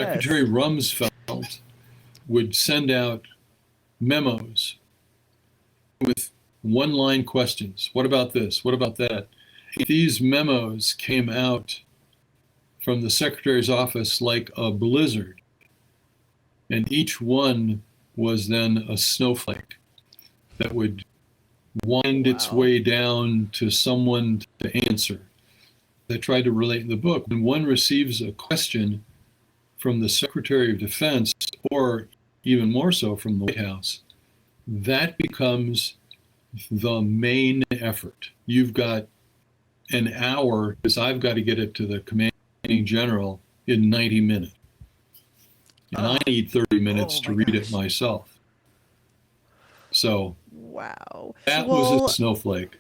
Secretary Rumsfeld would send out memos with one-line questions. What about this? What about that? These memos came out from the secretary's office like a blizzard, and each one was then a snowflake that would wind its way down to someone to answer. I tried to relate in the book. When one receives a question from the Secretary of Defense, or even more so from the White House, that becomes the main effort. You've got an hour, because I've got to get it to the commanding general in 90 minutes. And I need 30 minutes to read it myself. So wow, that was a snowflake.